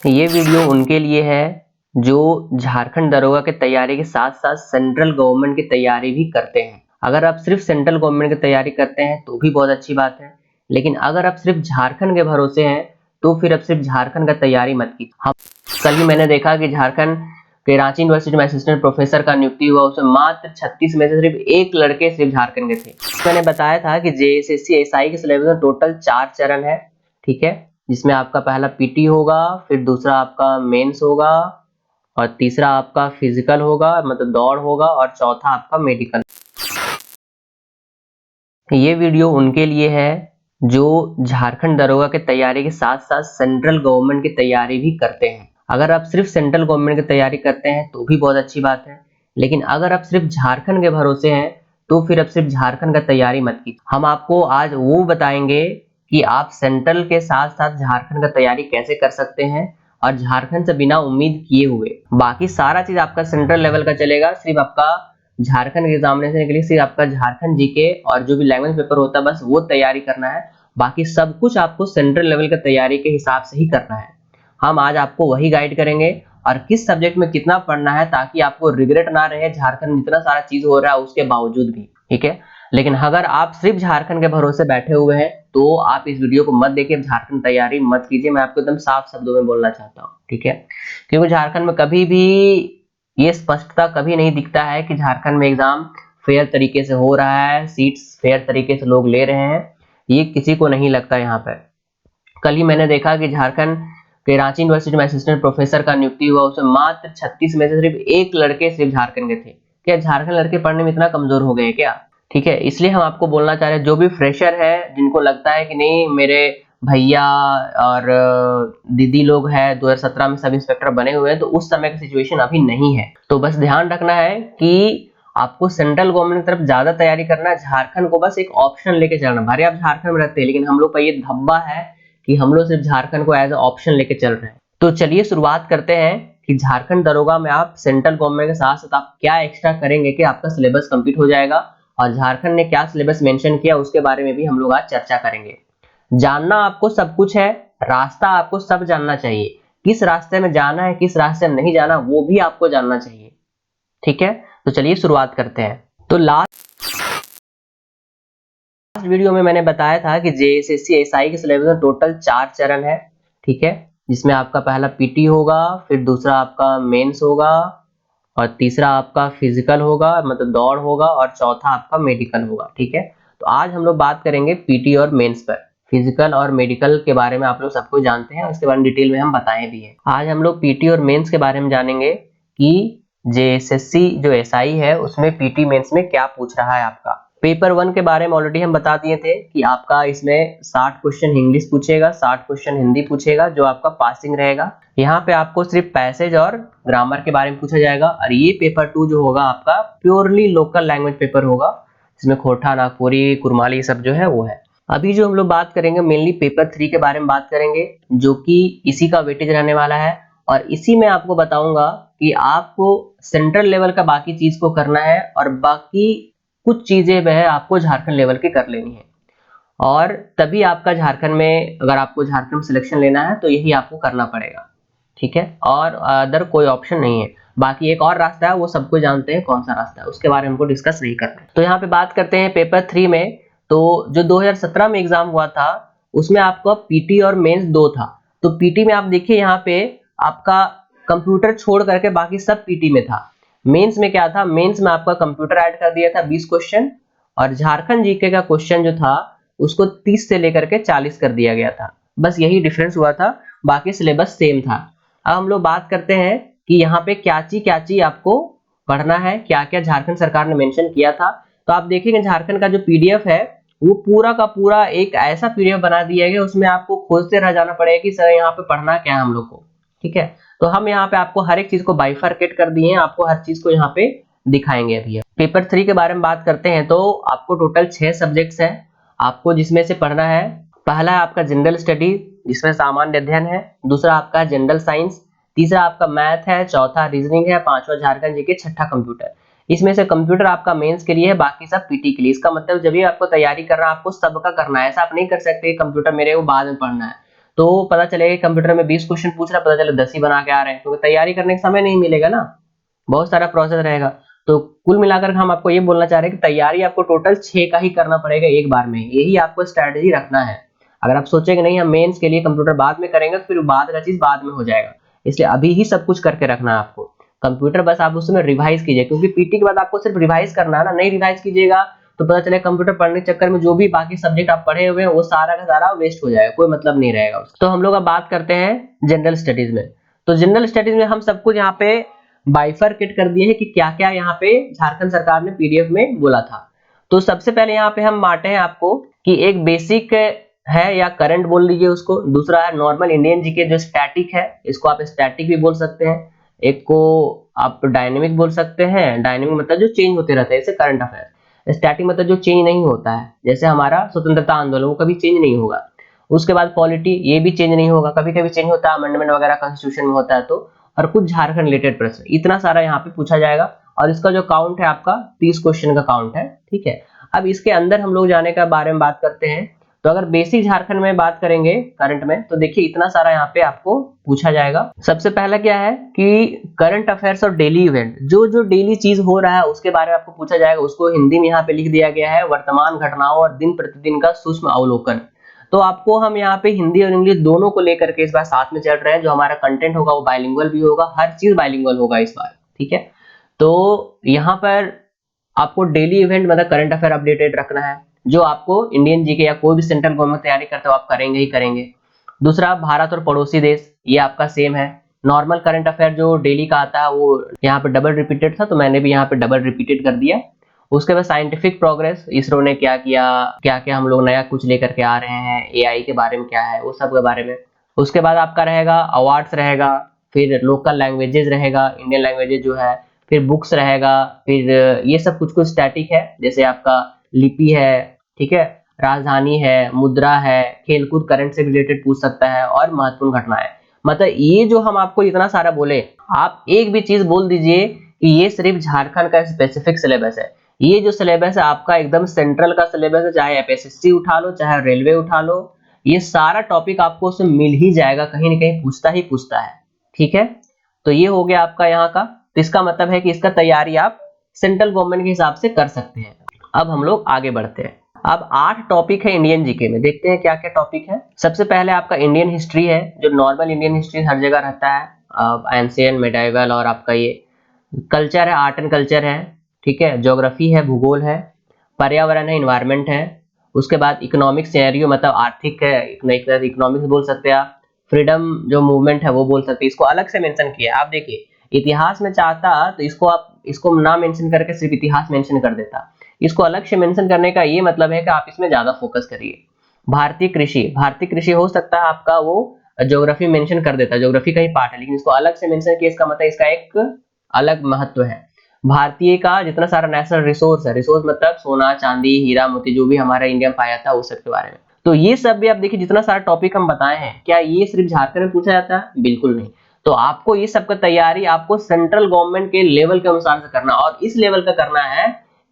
ये वीडियो उनके लिए है जो झारखंड दरोगा की तैयारी के साथ साथ सेंट्रल गवर्नमेंट की तैयारी भी करते हैं। अगर आप सिर्फ सेंट्रल गवर्नमेंट की तैयारी करते हैं तो भी बहुत अच्छी बात है, लेकिन अगर आप सिर्फ झारखंड के भरोसे हैं तो फिर अब सिर्फ झारखंड का तैयारी मत कीजिए। हम कल ही मैंने देखा कि झारखंड के रांची यूनिवर्सिटी में असिस्टेंट प्रोफेसर का नियुक्ति हुआ, उसमें मात्र 36 में से सिर्फ एक लड़के सिर्फ झारखंड के थे। मैंने बताया था कि जेएसएससी एसआई के सिलेबस में टोटल 4 चरण है, ठीक है, जिसमें आपका पहला पीटी होगा, फिर दूसरा आपका मेंस होगा और तीसरा आपका फिजिकल होगा, मतलब दौड़ होगा, और चौथा आपका मेडिकल। ये वीडियो उनके लिए है जो झारखंड दरोगा की तैयारी के साथ साथ सेंट्रल गवर्नमेंट की तैयारी भी करते हैं। अगर आप सिर्फ सेंट्रल गवर्नमेंट की तैयारी करते हैं तो भी बहुत अच्छी बात है, लेकिन अगर आप सिर्फ झारखंड के भरोसे हैं तो फिर अब सिर्फ झारखंड का तैयारी मत कीजिए। हम आपको आज वो बताएंगे कि आप सेंट्रल के साथ साथ झारखंड का तैयारी कैसे कर सकते हैं और झारखंड से बिना उम्मीद किए हुए। बाकी सारा चीज आपका सेंट्रल लेवल का चलेगा, सिर्फ आपका झारखंड के एग्जामिनेशन के लिए सिर्फ आपका झारखंड जीके और जो भी लैंग्वेज पेपर होता है बस वो तैयारी करना है। बाकी सब कुछ आपको सेंट्रल लेवल का तैयारी के हिसाब से ही करना है। हम आज आपको वही गाइड करेंगे और किस सब्जेक्ट में कितना पढ़ना है, ताकि आपको रिग्रेट ना रहे झारखंड में इतना सारा चीज हो रहा है उसके बावजूद भी, ठीक है। लेकिन अगर आप सिर्फ झारखंड के भरोसे बैठे हुए हैं तो आप इस वीडियो को मत देखिए, झारखंड तैयारी मत कीजिए। मैं आपको एकदम साफ शब्दों में बोलना चाहता हूँ, ठीक है, क्योंकि झारखंड में कभी भी ये स्पष्टता कभी नहीं दिखता है कि झारखंड में एग्जाम फेयर तरीके से हो रहा है, सीट्स फेयर तरीके से लोग ले रहे हैं, ये किसी को नहीं लगता। यहाँ पर कल ही मैंने देखा कि झारखंड के रांची यूनिवर्सिटी में असिस्टेंट प्रोफेसर का नियुक्ति हुआ, उसमें मात्र 36 में से सिर्फ एक लड़के सिर्फ झारखंड के थे। क्या झारखंड लड़के पढ़ने में इतना कमजोर हो गए हैं क्या? ठीक है, इसलिए हम आपको बोलना चाह रहे हैं, जो भी फ्रेशर है जिनको लगता है कि नहीं मेरे भैया और दीदी लोग हैं 2017 में सब इंस्पेक्टर बने हुए हैं, तो उस समय की सिचुएशन अभी नहीं है। तो बस ध्यान रखना है कि आपको सेंट्रल गवर्नमेंट की तरफ ज्यादा तैयारी करना है, झारखंड को बस एक ऑप्शन लेके चलना। भाई आप झारखंड में रहते हैं, लेकिन हम लोग का ये धब्बा है कि हम लोग सिर्फ झारखंड को एज ए ऑप्शन लेके चल रहे हैं। तो चलिए शुरुआत करते हैं कि झारखंड दरोगा में आप सेंट्रल गवर्नमेंट के साथ साथ आप क्या एक्स्ट्रा करेंगे कि आपका सिलेबस कंप्लीट हो जाएगा, और झारखंड ने क्या सिलेबस मेंशन किया उसके बारे में भी हम लोग आज चर्चा करेंगे। जानना आपको सब कुछ है, रास्ता आपको सब जानना चाहिए, किस रास्ते में जाना है किस रास्ते में नहीं जाना वो भी आपको जानना चाहिए, ठीक है। तो चलिए शुरुआत करते हैं। तो लास्ट वीडियो में मैंने बताया था कि जेएसएससी एसआई के सिलेबस में टोटल 4 चरण है, ठीक है, जिसमें आपका पहला पीटी होगा, फिर दूसरा आपका मेंस होगा और तीसरा आपका फिजिकल होगा, मतलब दौड़ होगा, और चौथा आपका मेडिकल होगा, ठीक है। तो आज हम लोग बात करेंगे पीटी और मेंस पर। फिजिकल और मेडिकल के बारे में आप लोग सब कुछ जानते हैं, उसके बारे में डिटेल में हम बताए भी हैं। आज हम लोग पीटी और मेंस के बारे में जानेंगे कि जेएसएससी जो एसआई है उसमें पीटी मेंस में क्या पूछ रहा है। आपका पेपर 1 के बारे में ऑलरेडी हम बता दिए थे कि आपका इसमें 60 क्वेश्चन इंग्लिश पूछेगा, 60 क्वेश्चन हिंदी पूछेगा, जो आपका पासिंग रहेगा। यहाँ पे आपको सिर्फ पैसेज और ग्रामर के बारे में पूछा जाएगा। और ये पेपर 2 जो होगा आपका प्योरली लोकल लैंग्वेज पेपर होगा, जिसमें खोटा, नागपुरी, कुरमाली सब जो है वो है। अभी जो हम लोग बात करेंगे मेनली पेपर 3 के बारे में बात करेंगे, जो कि इसी का वेटेज रहने वाला है। और इसी में आपको बताऊंगा कि आपको सेंट्रल लेवल का बाकी चीज को करना है और बाकी कुछ चीजें वह आपको झारखंड लेवल की कर लेनी है, और तभी आपका झारखंड में, अगर आपको झारखंड में सिलेक्शन लेना है तो यही आपको करना पड़ेगा, ठीक है। और अदर कोई ऑप्शन नहीं है। बाकी एक और रास्ता है, वो सबको जानते हैं कौन सा रास्ता है, उसके बारे में हमको डिस्कस नहीं करना है। तो यहाँ पे बात करते हैं पेपर 3 में। तो जो 2017 में एग्जाम हुआ था उसमें आपका पीटी और मेंस 2 था। तो पीटी में आप देखिए यहाँ पे आपका कंप्यूटर छोड़ करके बाकी सब पीटी में था। मेंस में क्या था, मेंस में आपका कंप्यूटर ऐड कर दिया था 20 क्वेश्चन, और झारखंड जीके का क्वेश्चन जो था उसको 30 से लेकर के 40 कर दिया गया था। बस यही डिफरेंस हुआ था, बाकी सिलेबस सेम था। अब हम लोग बात करते हैं कि यहाँ पे क्या चीज आपको पढ़ना है, क्या क्या झारखंड सरकार ने मेंशन किया था। तो आप देखेंगे झारखंड का जो पीडीएफ है वो पूरा का पूरा एक ऐसा पीडीएफ बना दिया गया, उसमें आपको खोजते रह जाना पड़ेगा कि सर यहाँ पे पढ़ना क्या है हम लोग को, ठीक है। तो हम यहाँ पे आपको हर एक चीज को बाइफरकेट कर दिए हैं, आपको हर चीज को यहाँ पे दिखाएंगे अभी। पेपर 3 के बारे में बात करते हैं तो आपको टोटल 6 सब्जेक्ट्स हैं आपको जिसमें से पढ़ना है। पहला है आपका जनरल स्टडी, जिसमें सामान्य अध्ययन है। दूसरा आपका जनरल साइंस, तीसरा आपका मैथ है, चौथा रीजनिंग है, पांचवा झारखंड जीके, छठा कंप्यूटर। इसमें से कंप्यूटर आपका मेंस के लिए है, बाकी सब पीटी के लिए। इसका मतलब जब भी आपको तैयारी करना है आपको सबका करना है, ऐसा आप नहीं कर सकते कंप्यूटर मेरे को बाद में पढ़ना है। तो पता चलेगा कंप्यूटर में 20 क्वेश्चन पूछ रहा है, पता चले 10 ही बना के आ रहे हैं, क्योंकि तैयारी करने का समय नहीं मिलेगा ना, बहुत सारा प्रोसेस रहेगा। तो कुल मिलाकर हम आपको ये बोलना चाह रहे हैं कि तैयारी आपको टोटल 6 का ही करना पड़ेगा एक बार में, यही आपको स्ट्रैटेजी रखना है। अगर आप सोचेंगे नहीं हम मेंस के लिए कंप्यूटर बाद में करेंगे तो फिर बाद का चीज बाद में हो जाएगा, इसलिए अभी ही सब कुछ करके रखना है आपको। कंप्यूटर बस आप उसमें रिवाइज कीजिए, क्योंकि पीटी के बाद आपको सिर्फ रिवाइज करना है ना, नहीं रिवाइज कीजिएगा तो पता चले कंप्यूटर पढ़ने के चक्कर में जो भी बाकी सब्जेक्ट आप पढ़े हुए हैं वो सारा का सारा वेस्ट हो जाएगा, कोई मतलब नहीं रहेगा उसका। तो हम लोग अब बात करते हैं जनरल स्टडीज में। तो जनरल स्टडीज में हम सब कुछ यहाँ पे बाइफरकेट कर दिए हैं कि क्या क्या यहाँ पे झारखंड सरकार ने पीडीएफ में बोला था। तो सबसे पहले यहाँ पे हम बांटे हैं आपको कि एक बेसिक है या करंट बोल लीजिए उसको, दूसरा है नॉर्मल इंडियन जीके जो स्टैटिक है, इसको आप स्टैटिक भी बोल सकते हैं, एक को आप डायनेमिक बोल सकते हैं, डायनेमिक मतलब जो चेंज होते रहते हैं, जैसे करंट अफेयर। स्टैटिक मतलब जो चेंज नहीं होता है, जैसे हमारा स्वतंत्रता आंदोलन वो कभी चेंज नहीं होगा। उसके बाद पॉलिटी, ये भी चेंज नहीं होगा, कभी कभी चेंज होता है, अमेंडमेंट वगैरह कॉन्स्टिट्यूशन में होता है तो। और कुछ झारखंड रिलेटेड प्रश्न, इतना सारा यहाँ पे पूछा जाएगा और इसका जो काउंट है आपका 30 क्वेश्चन का काउंट है, ठीक है। अब इसके अंदर हम लोग जाने का बारे में बात करते हैं। तो अगर बेसिक झारखंड में बात करेंगे करंट में, तो देखिए इतना सारा यहाँ पे आपको पूछा जाएगा। सबसे पहला क्या है कि करंट अफेयर्स और डेली इवेंट, जो जो डेली चीज हो रहा है उसके बारे में आपको पूछा जाएगा, उसको हिंदी में यहाँ पे लिख दिया गया है, वर्तमान घटनाओं और दिन प्रतिदिन का सूक्ष्म अवलोकन। तो आपको हम यहाँ पे हिंदी और इंग्लिश दोनों को लेकर के इस बार साथ में चल रहे हैं, जो हमारा कंटेंट होगा वो बाइलिंगुअल भी होगा, हर चीज बाइलिंगुअल होगा इस बार, ठीक है। तो यहाँ पर आपको डेली इवेंट मतलब करंट अफेयर अपडेटेड रखना है, जो आपको इंडियन जीके या कोई भी सेंट्रल गवर्नमेंट तैयारी करते हो आप करेंगे ही करेंगे। दूसरा भारत और पड़ोसी देश, ये आपका सेम है। नॉर्मल करंट अफेयर जो डेली का आता है वो यहाँ पे डबल रिपीटेड था, तो मैंने भी यहाँ पे डबल रिपीटेड कर दिया। उसके बाद साइंटिफिक प्रोग्रेस, इसरो ने क्या किया, क्या क्या हम लोग नया कुछ लेकर के आ रहे हैं, एआई के बारे में क्या है, वो सब के बारे में। उसके बाद आपका रहेगा अवार्ड्स रहेगा, फिर लोकल लैंग्वेजेस रहेगा, इंडियन लैंग्वेजेस जो है, फिर बुक्स रहेगा, फिर ये सब कुछ कुछ स्टैटिक है, जैसे आपका लिपि है, ठीक है, राजधानी है, मुद्रा है, खेलकूद करंट से रिलेटेड पूछ सकता है, और महत्वपूर्ण घटनाएं। मतलब ये जो हम आपको इतना सारा बोले, आप एक भी चीज बोल दीजिए कि ये सिर्फ झारखंड का स्पेसिफिक सिलेबस है। ये जो सिलेबस है आपका एकदम सेंट्रल का सिलेबस है, चाहे एफएसएससी उठा लो चाहे रेलवे उठा लो, ये सारा टॉपिक आपको उसमें मिल ही जाएगा, कहीं ना कहीं पूछता ही पूछता है, ठीक है। तो ये हो गया आपका यहाँ का। तो इसका मतलब है कि इसका तैयारी आप सेंट्रल गवर्नमेंट के हिसाब से कर सकते हैं। अब हम लोग आगे बढ़ते हैं। अब 8 टॉपिक है इंडियन जीके में, देखते हैं क्या क्या टॉपिक है। सबसे पहले आपका इंडियन हिस्ट्री है, जो नॉर्मल इंडियन हिस्ट्री हर जगह रहता है, एंशिएंट, मेडाइवल, और आपका ये कल्चर है, आर्ट एंड कल्चर है, ठीक है, ज्योग्राफी है, भूगोल है, पर्यावरण है, इन्वायरमेंट है। उसके बाद इकोनॉमिक सिनेरियो मतलब आर्थिक है, इकोनॉमिक्स बोल सकते हैं आप। फ्रीडम जो मूवमेंट है वो बोल सकते हैं, इसको अलग से मेंशन किया है। आप देखिए इतिहास में चाहता तो इसको आप इसको ना मेंशन करके सिर्फ इतिहास मेंशन कर देता, इसको अलग से मेंशन करने का ये मतलब है कि आप इसमें ज्यादा फोकस करिए। भारतीय कृषि हो सकता है आपका वो ज्योग्राफी मेंशन कर देता, ज्योग्राफी का ही पार्ट है, लेकिन इसको अलग से मेंशन किया, इसका मतलब इसका एक अलग महत्व है। भारतीय का जितना सारा नेशनल रिसोर्स है, रिसोर्स मतलब सोना चांदी हीरा मोती जो भी हमारा इंडिया में पाया जाता है उस सब के बारे में। तो ये सब भी आप देखिए जितना सारा टॉपिक हम बताए हैं, क्या ये सिर्फ झारखंड में पूछा जाता है? बिल्कुल नहीं। तो आपको ये सब का तैयारी आपको सेंट्रल गवर्नमेंट के लेवल के अनुसार से करना, और इस लेवल का करना है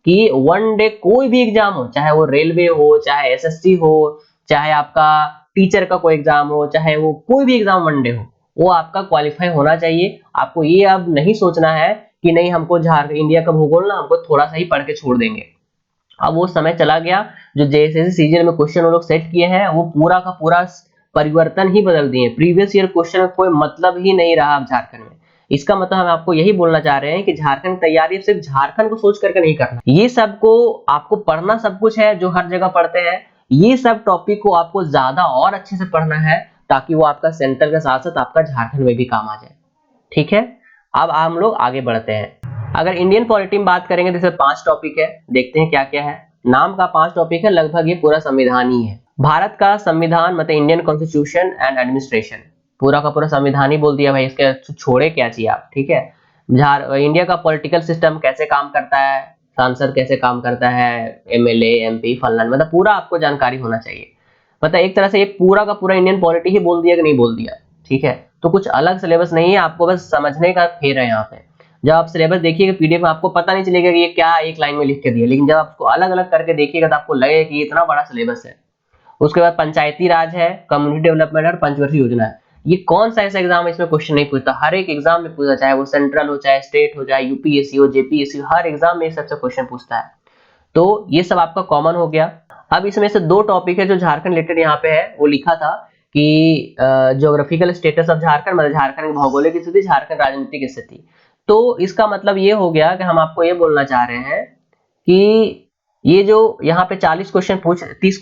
कि वन डे कोई भी एग्जाम हो, चाहे वो रेलवे हो, चाहे एसएससी हो, चाहे आपका टीचर का कोई एग्जाम हो, चाहे वो कोई भी एग्जाम वन डे हो, वो आपका क्वालिफाई होना चाहिए। आपको ये अब नहीं सोचना है कि नहीं हमको झारखंड इंडिया का भूगोल ना हमको थोड़ा सा ही पढ़ के छोड़ देंगे। अब वो समय चला गया, जो जैसे सीजन में क्वेश्चन वो लोग सेट किए हैं वो पूरा का पूरा परिवर्तन ही बदल दिए। प्रीवियस ईयर क्वेश्चन का कोई मतलब ही नहीं रहा अब झारखंड में। इसका मतलब हम आपको यही बोलना चाह रहे हैं कि झारखंड तैयारी सिर्फ झारखंड को सोच करके नहीं करना, ये सबको आपको पढ़ना सब कुछ है जो हर जगह पढ़ते हैं, ये सब टॉपिक को आपको ज्यादा और अच्छे से पढ़ना है, ताकि वो आपका सेंटर के साथ साथ आपका झारखंड में भी काम आ जाए, ठीक है। अब हम लोग आगे बढ़ते हैं। अगर इंडियन पॉलिटी में बात करेंगे तो इसमें 5 टॉपिक है, देखते हैं क्या क्या है। नाम का 5 टॉपिक है, लगभग ये पूरा संविधान ही है। भारत का संविधान मतलब इंडियन कॉन्स्टिट्यूशन एंड एडमिनिस्ट्रेशन, पूरा का पूरा संविधान ही बोल दिया भाई, इसके छोड़े क्या चाहिए आप, ठीक है। इंडिया का पॉलिटिकल सिस्टम कैसे काम करता है, सांसद कैसे काम करता है, एमएलए एमपी फलना, मतलब पूरा आपको जानकारी होना चाहिए। मतलब एक तरह से एक पूरा का पूरा इंडियन पॉलिटी ही बोल दिया कि नहीं बोल दिया, ठीक है। तो कुछ अलग सिलेबस नहीं है, आपको बस समझने का फेर है यहाँ पे। जब आप सिलेबस देखिएगा पीडीएफ में आपको पता नहीं चलेगा कि ये क्या एक लाइन में लिख के दिया, लेकिन जब आप उसको अलग अलग करके देखिएगा तो आपको लगेगा कि ये इतना बड़ा सिलेबस है। उसके बाद पंचायती राज है, कम्युनिटी डेवलपमेंट और पंचवर्षीय योजना है। ये कौन सा ऐसा एग्जाम है इसमें क्वेश्चन नहीं पूछता, हर एक एग्जाम में पूछा, चाहे वो सेंट्रल हो, चाहे स्टेट हो, चाहे यूपीएससी हो, जेपीएससी, हर एग्जाम में सबसे क्वेश्चन पूछता है। तो ये सब आपका कॉमन हो गया। अब इसमें से दो टॉपिक है जो झारखंड रिलेटेड यहाँ पे है, वो लिखा था कि ज्योग्राफिकल स्टेटस ऑफ झारखंड, मतलब झारखंड की भौगोलिक स्थिति, झारखंड राजनीतिक स्थिति। तो इसका मतलब ये हो गया कि हम आपको ये बोलना चाह रहे हैं कि ये जो यहाँ पे 30 क्वेश्चन पूछ रहा है, 30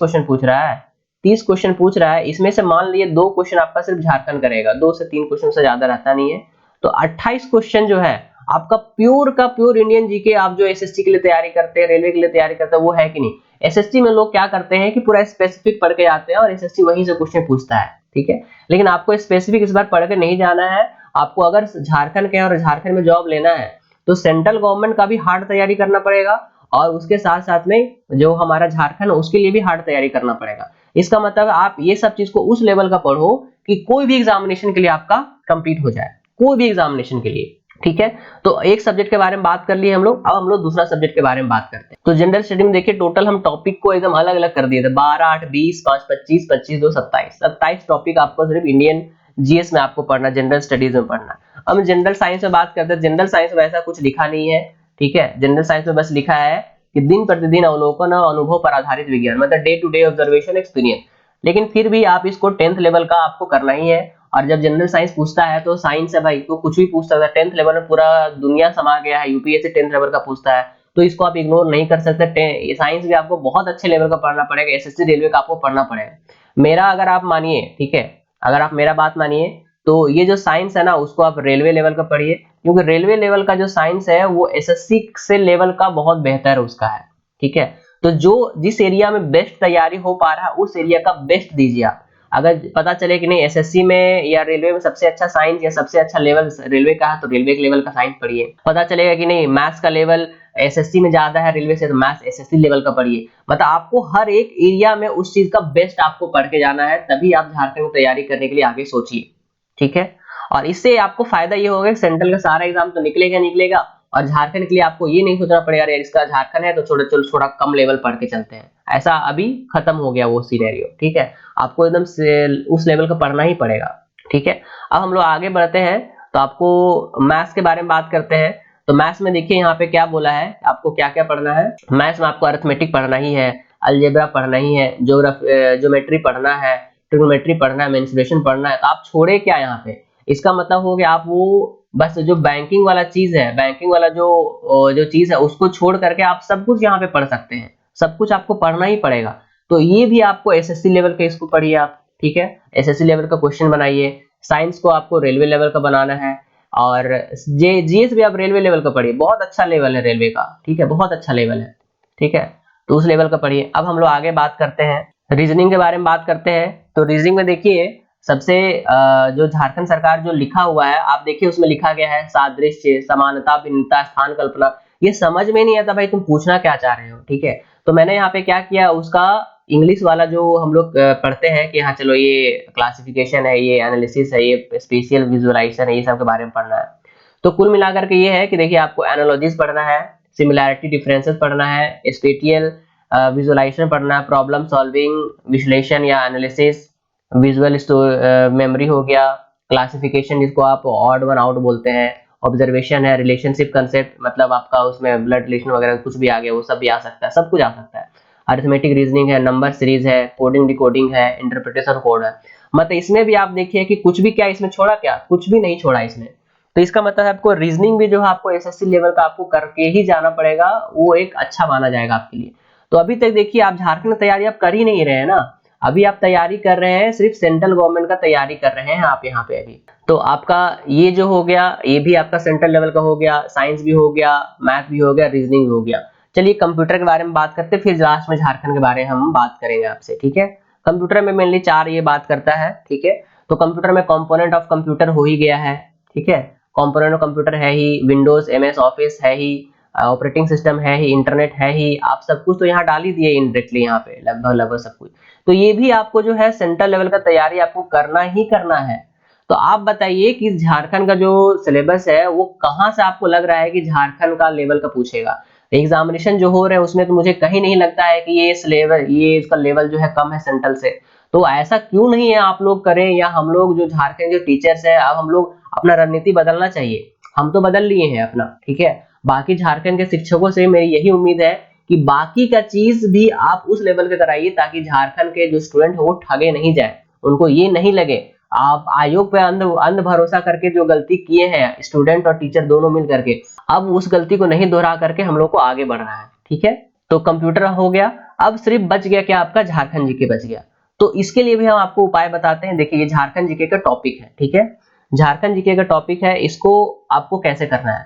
क्वेश्चन पूछ रहा है, इसमें से मान लीजिए 2 क्वेश्चन आपका सिर्फ झारखंड करेगा, 2 से 3 क्वेश्चन से ज्यादा रहता नहीं है। तो 28 क्वेश्चन जो है आपका प्योर का प्योर इंडियन जीके, आप जो एसएससी के लिए तैयारी करते हैं, रेलवे के लिए तैयारी करते हैं, वो है कि नहीं। एसएससी में लोग क्या करते हैं कि पूरा स्पेसिफिक पढ़ के आते हैं और एसएससी वहीं से क्वेश्चन पूछता है, ठीक है। लेकिन आपको स्पेसिफिक इस बार पढ़ के नहीं जाना है। आपको अगर झारखंड के और झारखंड में जॉब लेना है तो सेंट्रल गवर्नमेंट का भी हार्ड तैयारी करना पड़ेगा, और उसके साथ साथ में जो हमारा झारखंड है उसके लिए भी हार्ड तैयारी करना पड़ेगा। इसका मतलब आप ये सब चीज को उस लेवल का पढ़ो कि कोई भी एग्जामिनेशन के लिए आपका कंप्लीट हो जाए, कोई भी एग्जामिनेशन के लिए, ठीक है। तो एक सब्जेक्ट के बारे में बात कर लिए हम लोग, अब हम लोग दूसरा सब्जेक्ट के बारे में बात करते हैं। तो जनरल स्टडी में देखिए टोटल हम टॉपिक को एकदम अलग अलग कर दिए थे, 12, 8, 20, 5, 25, 25, 2, 27 टॉपिक आपको सिर्फ इंडियन जीएस में आपको पढ़ना, जनरल स्टडीज में पढ़ना। अब जनरल साइंस में बात करते हैं। जनरल साइंस में ऐसा कुछ लिखा नहीं है, ठीक है। जनरल साइंस में बस लिखा है कि दिन प्रतिदिन अवलोकन और अनुभव पर आधारित विज्ञान, मतलब day to day observation experience. लेकिन फिर भी आप इसको 10th लेवल का आपको करना ही है। और जब जनरल साइंस पूछता है तो साइंस है भाई, तो कुछ भी पूछ सकता है। 10th लेवल में पूरा दुनिया समा गया है, यूपीएससी 10th लेवल का पूछता है, तो इसको आप इग्नोर नहीं कर सकते। साइंस भी आपको बहुत अच्छे लेवल का पढ़ना पड़ेगा, एसएससी रेलवे का आपको पढ़ना पड़ेगा। मेरा अगर आप मानिए, ठीक है, अगर आप मेरा बात मानिए तो ये जो साइंस है ना उसको आप रेलवे लेवल का पढ़िए, क्योंकि रेलवे लेवल का जो साइंस है वो एसएससी से लेवल का बहुत बेहतर उसका है, ठीक है। तो जो जिस एरिया में बेस्ट तैयारी हो पा रहा है उस एरिया का बेस्ट दीजिए आप। अगर पता चले कि नहीं एसएससी में या रेलवे में सबसे अच्छा साइंस या सबसे अच्छा लेवल रेलवे का है तो रेलवे के लेवल का साइंस पढ़िए। पता चलेगा कि नहीं मैथ्स का लेवल एसएससी में ज्यादा है रेलवे से, तो मैथ्स एसएससी लेवल का पढ़िए। मतलब आपको हर एक एरिया में उस चीज का बेस्ट आपको पढ़ के जाना है, तभी आप झारखंड में तैयारी करने के लिए आगे सोचिए, ठीक है। और इससे आपको फायदा ये होगा कि सेंट्रल का सारा एग्जाम तो निकलेगा, और झारखंड के लिए आपको ये नहीं सोचना पड़ेगा यार इसका झारखंड है तो थोड़ा कम लेवल पढ़ के चलते हैं। ऐसा अभी खत्म हो गया वो सिनेरियो, ठीक है। आपको एकदम उस लेवल का पढ़ना ही पड़ेगा, ठीक है। अब हम लोग आगे बढ़ते हैं, तो आपको मैथ्स के बारे में बात करते हैं। तो मैथ्स में देखिए यहाँ पे क्या बोला है, आपको क्या क्या पढ़ना है। मैथ्स में आपको अरिथमेटिक पढ़ना ही है, अलजेब्रा पढ़ना ही है, ज्योमेट्री पढ़ना है, ट्रिग्नोमेट्री पढ़ना है, मेंसुरेशन पढ़ना है। तो आप छोड़े क्या यहाँ पे, इसका मतलब हो गया आप वो बस जो बैंकिंग वाला चीज है, बैंकिंग वाला जो चीज है उसको छोड़ करके आप सब कुछ यहाँ पे पढ़ सकते हैं। सब कुछ आपको पढ़ना ही पड़ेगा। तो ये भी आपको एसएससी लेवल के इसको पढ़िए आप, ठीक है। एसएससी लेवल का क्वेश्चन बनाइए। साइंस को आपको रेलवे लेवल का बनाना है, और जीएस भी आप रेलवे लेवल का पढ़िए, बहुत अच्छा लेवल है रेलवे का, ठीक है, बहुत अच्छा लेवल है, ठीक है। तो उस लेवल का पढ़िए। अब हम लोग आगे बात करते हैं, रीजनिंग के बारे में बात करते हैं। तो रीजनिंग में देखिए सबसे जो झारखंड सरकार जो लिखा हुआ है आप देखिए उसमें लिखा गया है सादृश्य, समानता, भिन्नता, स्थान कल्पना। ये समझ में नहीं आता भाई तुम पूछना क्या चाह रहे हो, ठीक है। तो मैंने यहाँ पे क्या किया, उसका इंग्लिश वाला जो हम लोग पढ़ते हैं कि हाँ चलो ये क्लासिफिकेशन है, ये एनालिसिस है, ये स्पेशियल विजुअलाइजेशन है, ये सब के बारे में पढ़ना है। तो कुल मिलाकर के ये है कि देखिए आपको एनालॉजीज पढ़ना है, सिमिलैरिटी डिफरेंसेस पढ़ना है, स्पेटियल विजुअलाइजेशन पढ़ना है, प्रॉब्लम सॉल्विंग, विश्लेषण या एनालिसिस, विजुअल मेमोरी हो गया, क्लासिफिकेशन जिसको आप ऑड वन आउट बोलते हैं, ऑब्जर्वेशन है, रिलेशनशिप कंसेप्ट, मतलब आपका उसमें ब्लड रिलेशन वगैरह कुछ भी आ गया वो सब भी आ सकता है, सब कुछ आ सकता है। अरिथमेटिक रीजनिंग है, नंबर सीरीज है, कोडिंग डिकोडिंग है, इंटरप्रिटेशन कोड है। मतलब इसमें भी आप देखिए कि कुछ भी क्या इसमें छोड़ा, क्या कुछ भी नहीं छोड़ा इसमें। तो इसका मतलब है आपको रीजनिंग भी जो है आपको एसएससी लेवल का आपको करके ही जाना पड़ेगा, वो एक अच्छा माना जाएगा आपके लिए। तो अभी तक देखिए आप झारखंड की तैयारी आप कर ही नहीं रहे हैं ना, अभी आप तैयारी कर रहे हैं सिर्फ सेंट्रल गवर्नमेंट का तैयारी कर रहे हैं आप यहाँ पे अभी। तो आपका ये जो हो गया ये भी आपका सेंट्रल लेवल का हो गया, साइंस भी हो गया, मैथ भी हो गया, रीजनिंग भी हो गया। चलिए कंप्यूटर के बारे में बात करते हैं, फिर लास्ट में झारखंड के बारे में हम बात करेंगे आपसे, ठीक है। कंप्यूटर में मेनली 4 ये बात करता है, ठीक है। तो कंप्यूटर में कंपोनेंट ऑफ कंप्यूटर हो ही गया है, ठीक है। कंपोनेंट ऑफ कंप्यूटर है ही, विंडोज एमएस ऑफिस है ही, ऑपरेटिंग सिस्टम है ही, इंटरनेट है ही, आप सब कुछ तो यहाँ डाल ही दिए इनडायरेक्टली यहाँ पे लगभग सब कुछ। तो ये भी आपको जो है सेंट्रल लेवल का तैयारी आपको करना ही करना है। तो आप बताइए कि झारखंड का जो सिलेबस है वो कहाँ से आपको लग रहा है कि झारखंड का लेवल का पूछेगा। एग्जामिनेशन जो हो रहे हैं उसमें तो मुझे कहीं नहीं लगता है कि ये इसका लेवल जो है कम है सेंट्रल से। तो ऐसा क्यों नहीं है आप लोग करें, या हम लोग जो झारखंड जो टीचर्स है, अब हम लोग अपना रणनीति बदलना चाहिए। हम तो बदल लिए हैं अपना, ठीक है। बाकी झारखंड के शिक्षकों से मेरी यही उम्मीद है कि बाकी का चीज भी आप उस लेवल के कराइए ताकि झारखंड के जो स्टूडेंट है वो ठगे नहीं जाए, उनको ये नहीं लगे आप आयोग पे अंध भरोसा करके जो गलती किए हैं स्टूडेंट और टीचर दोनों मिल करके, अब उस गलती को नहीं दोहरा करके हम लोग को आगे बढ़ना है, ठीक है। तो कंप्यूटर हो गया, अब सिर्फ बच गया क्या, आपका झारखंड जीके बच गया। तो इसके लिए भी हम आपको उपाय बताते हैं। देखिए ये झारखंड जीके का टॉपिक है, ठीक है, झारखंड जीके का टॉपिक है, इसको आपको कैसे करना है।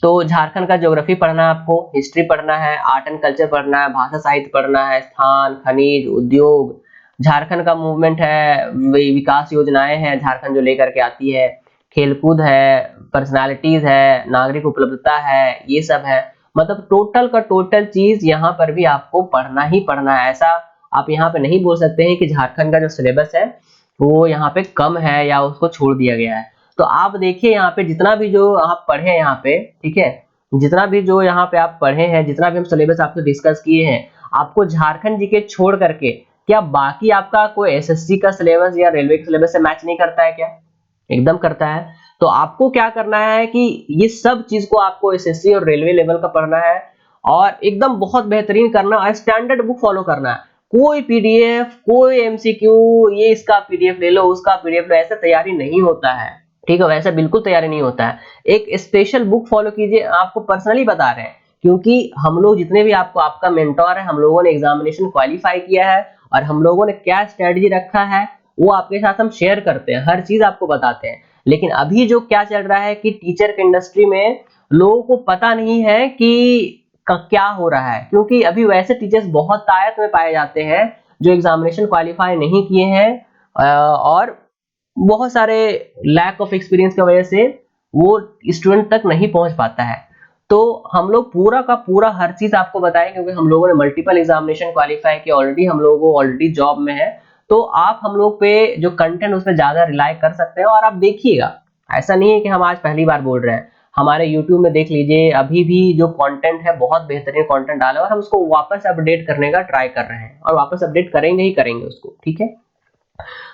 तो झारखंड का ज्योग्राफी पढ़ना है आपको, हिस्ट्री पढ़ना है, आर्ट एंड कल्चर पढ़ना है, भाषा साहित्य पढ़ना है, स्थान, खनिज, उद्योग, झारखंड का मूवमेंट है, विकास योजनाएं हैं झारखंड जो लेकर के आती है, खेलकूद है, पर्सनालिटीज है, नागरिक उपलब्धता है, ये सब है। मतलब टोटल का टोटल चीज यहाँ पर भी आपको पढ़ना ही पढ़ना है। ऐसा आप यहाँ पे नहीं बोल सकते हैं कि झारखंड का जो सिलेबस है वो यहाँ पे कम है या उसको छोड़ दिया गया है। तो आप देखिए यहाँ पे जितना भी जो आप पढ़े यहाँ पे, ठीक है, जितना भी जो यहाँ पे आप पढ़े हैं, जितना भी हम सिलेबस आपसे डिस्कस किए हैं, आपको झारखंड जीके छोड़ करके क्या बाकी आपका कोई एसएससी का सिलेबस या रेलवे के सिलेबस से मैच नहीं करता है क्या? एकदम करता है। तो आपको क्या करना है कि ये सब चीज को आपको एसएससी और रेलवे लेवल का पढ़ना है और एकदम बहुत बेहतरीन करना और स्टैंडर्ड बुक फॉलो करना है। कोई पीडीएफ, कोई एमसीक्यू, ये इसका पीडीएफ ले लो, उसका पीडीएफ लो, ऐसा तैयारी नहीं होता है, ठीक है, वैसा बिल्कुल तैयारी नहीं होता है। एक स्पेशल बुक फॉलो कीजिए, आपको पर्सनली बता रहे हैं, क्योंकि हम लोग जितने भी आपको, आपका मेंटोर है, हम लोगों ने एग्जामिनेशन क्वालिफाई किया है और हम लोगों ने क्या स्ट्रेटजी रखा है वो आपके साथ हम शेयर करते हैं, हर चीज आपको बताते हैं। लेकिन अभी जो क्या चल रहा है कि टीचर के इंडस्ट्री में लोगों को पता नहीं है कि क्या हो रहा है, क्योंकि अभी वैसे टीचर्स बहुत तायत में पाए जाते हैं जो एग्जामिनेशन क्वालिफाई नहीं किए हैं और बहुत सारे लैक ऑफ एक्सपीरियंस की वजह से वो स्टूडेंट तक नहीं पहुंच पाता है। तो हम लोग पूरा का पूरा हर चीज आपको बताएं, क्योंकि हम लोगों ने मल्टीपल एग्जामिनेशन क्वालिफाई किया ऑलरेडी, हम लोग ऑलरेडी जॉब में है। तो आप हम लोग पे जो कंटेंट उस पर ज्यादा रिलाई कर सकते हैं। और आप देखिएगा, ऐसा नहीं है कि हम आज पहली बार बोल रहे हैं, हमारे YouTube में देख लीजिए, अभी भी जो कंटेंट है बहुत बेहतरीन कंटेंट डाला है और हम उसको वापस अपडेट करने का ट्राई कर रहे हैं और वापस अपडेट करेंगे ही करेंगे उसको, ठीक है।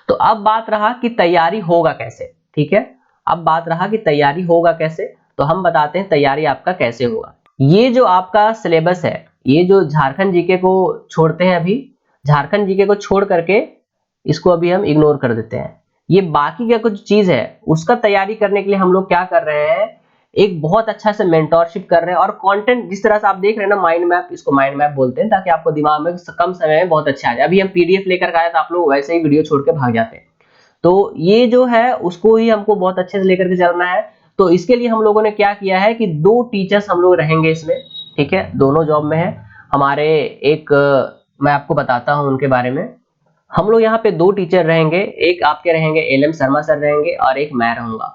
तो अब बात रहा कि तैयारी होगा कैसे, ठीक है, अब बात रहा कि तैयारी होगा कैसे। तो हम बताते हैं तैयारी आपका कैसे होगा। ये जो आपका सिलेबस है, ये जो झारखंड जीके को छोड़ते हैं, अभी झारखंड जीके को छोड़ करके इसको अभी हम इग्नोर कर देते हैं, ये बाकी का कुछ चीज है उसका तैयारी करने के लिए हम लोग क्या कर रहे हैं, एक बहुत अच्छा से मेंटोरशिप कर रहे हैं। और कंटेंट जिस तरह से आप देख रहे हैं ना, माइंड मैप, इसको माइंड मैप बोलते हैं, ताकि आपको दिमाग में कम समय में बहुत अच्छा आ जाए। अभी हम पीडीएफ लेकर आए तो आप लोग वैसे ही वीडियो छोड़ के भाग जाते हैं। तो ये जो है उसको ही हमको बहुत अच्छे से लेकर के चलना है। तो इसके लिए हम लोगों ने क्या किया है कि 2 टीचर्स हम लोग रहेंगे इसमें, ठीक है, दोनों जॉब में है हमारे। एक मैं आपको बताता हूं उनके बारे में। हम लोग यहाँ पे 2 टीचर रहेंगे, एक आपके रहेंगे एलएम शर्मा सर रहेंगे और एक मैं रहूंगा।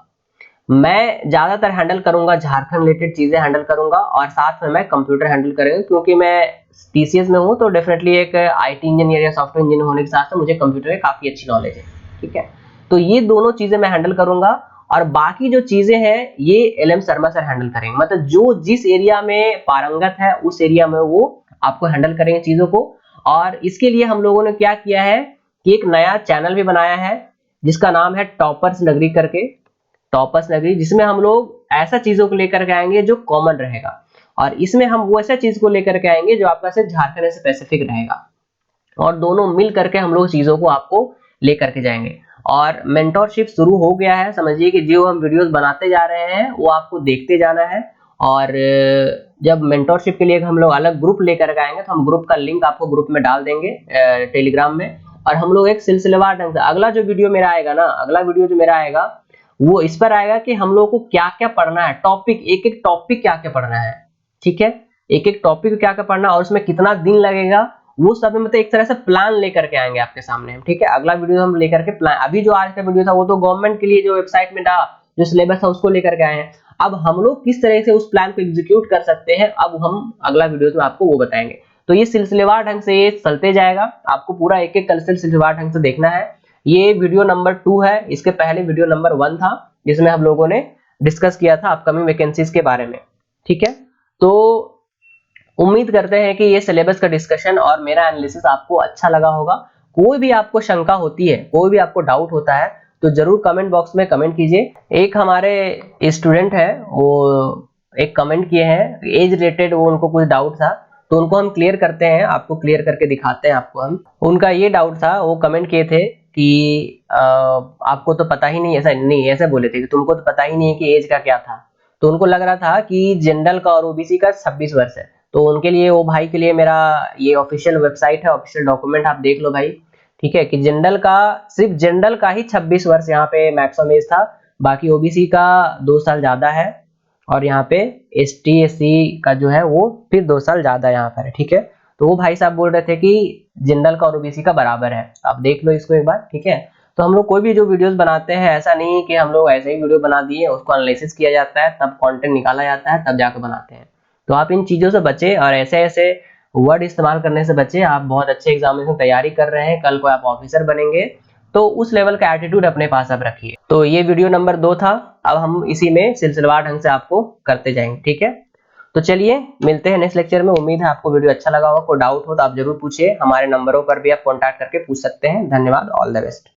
मैं ज्यादातर हैंडल करूंगा झारखंड रिलेटेड चीजें हैंडल करूंगा और साथ में मैं कंप्यूटर हैंडल करूंगा, क्योंकि मैं टीसीएस में हूं। तो डेफिनेटली एक आईटी इंजीनियर या सॉफ्टवेयर इंजीनियर होने के साथ साथ मुझे कंप्यूटर की काफी अच्छी नॉलेज है, ठीक है। तो ये दोनों चीजें मैं हैंडल करूंगा और बाकी जो चीजें हैं ये एलएम शर्मा सर हैंडल करेंगे। मतलब जो जिस एरिया में पारंगत है उस एरिया में वो आपको हैंडल करेंगे चीजों को। और इसके लिए हम लोगों ने क्या किया है कि एक नया चैनल भी बनाया है जिसका नाम है टॉपर्स नगरी करके, टॉपर्स नगरी, जिसमें हम लोग ऐसा चीजों को लेकर के आएंगे जो कॉमन रहेगा और इसमें हम वो ऐसा चीज को लेकर के आएंगे जो आपका सिर्फ झारखंड से स्पेसिफिक रहेगा और दोनों मिल करके हम लोग चीजों को आपको लेकर के जाएंगे। और मेंटोरशिप शुरू हो गया है, समझिए कि जो हम वीडियोस बनाते जा रहे हैं वो आपको देखते जाना है। और जब मेंटोरशिप के लिए हम लोग अलग ग्रुप लेकर के आएंगे तो हम ग्रुप का लिंक आपको ग्रुप में डाल देंगे टेलीग्राम में। और हम लोग एक सिलसिलेवार ढंग से अगला जो वीडियो मेरा आएगा ना, अगला वीडियो जो मेरा आएगा वो इस पर आएगा कि हम लोग को क्या क्या पढ़ना है, टॉपिक, एक एक टॉपिक क्या क्या पढ़ना है, ठीक है, एक एक टॉपिक क्या क्या पढ़ना है और उसमें कितना दिन लगेगा, वो सब मतलब एक तरह से प्लान लेकर के आएंगे आपके सामने हम, ठीक है। अगला वीडियो हम लेकर के प्लान, अभी जो आज का वीडियो था वो तो गवर्नमेंट के लिए जो वेबसाइट में था जो सिलेबस था उसको लेकर के आए हैं। अब हम लोग किस तरह से उस प्लान को एग्जीक्यूट कर सकते हैं, अब हम अगला वीडियो में आपको वो बताएंगे। तो ये सिलसिलेवार ढंग से ये चलते जाएगा, आपको पूरा एक एक कल सिलसिलेवार ढंग से देखना है। ये वीडियो नंबर 2 है, इसके पहले वीडियो नंबर 1 था जिसमें हम लोगों ने डिस्कस किया था अपकमिंग वैकेंसीज के बारे में, ठीक है। तो उम्मीद करते हैं कि ये सिलेबस का डिस्कशन और मेरा एनालिसिस आपको अच्छा लगा होगा। कोई भी आपको शंका होती है, कोई भी आपको डाउट होता है तो जरूर कमेंट बॉक्स में कमेंट कीजिए। एक हमारे स्टूडेंट है, वो एक कमेंट किए हैं एज रिलेटेड, वो उनको कुछ डाउट था तो उनको हम क्लियर करते हैं, आपको क्लियर करके दिखाते हैं आपको हम। उनका ये डाउट था, वो कमेंट किए थे कि आपको तो पता ही नहीं, ऐसा नहीं, ऐसे बोले थे कि तुमको तो पता ही नहीं है कि एज का क्या था। तो उनको लग रहा था कि जनरल का और ओबीसी का 26 वर्ष है। तो उनके लिए, वो भाई के लिए मेरा ये ऑफिशियल वेबसाइट है, ऑफिशियल डॉक्यूमेंट आप देख लो भाई, ठीक है, कि जनरल का, सिर्फ जनरल का ही 26 वर्ष यहाँ पे मैक्सिमम एज था, बाकी ओबीसी का 2 साल ज्यादा है, और यहाँ पे एसटी एससी का जो है वो फिर 2 साल ज्यादा यहाँ पर है, ठीक है। तो वो भाई साहब बोल रहे थे कि जनरल का और ओबीसी का बराबर है, आप देख लो इसको एक बार, ठीक है। तो हम लोग कोई भी जो वीडियोस बनाते हैं, ऐसा नहीं है कि हम लोग ऐसे ही वीडियो बना दिए, उसको एनालिसिस किया जाता है, तब कंटेंट निकाला जाता है, तब जाकर बनाते हैं। तो आप इन चीजों से बचे और ऐसे ऐसे वर्ड इस्तेमाल करने से बचे। आप बहुत अच्छे एग्जामिनेशन तैयारी कर रहे हैं, कल को आप ऑफिसर बनेंगे, तो उस लेवल का एटीट्यूड अपने पास आप रखिए। तो ये वीडियो नंबर 2 था, अब हम इसी में सिलसिलेवार ढंग से आपको करते जाएंगे, ठीक है। तो चलिए मिलते हैं नेक्स्ट लेक्चर में। उम्मीद है आपको वीडियो अच्छा लगा होगा। कोई डाउट हो तो आप जरूर पूछिए, हमारे नंबरों पर भी आप कॉन्टैक्ट करके पूछ सकते हैं। धन्यवाद, ऑल द बेस्ट।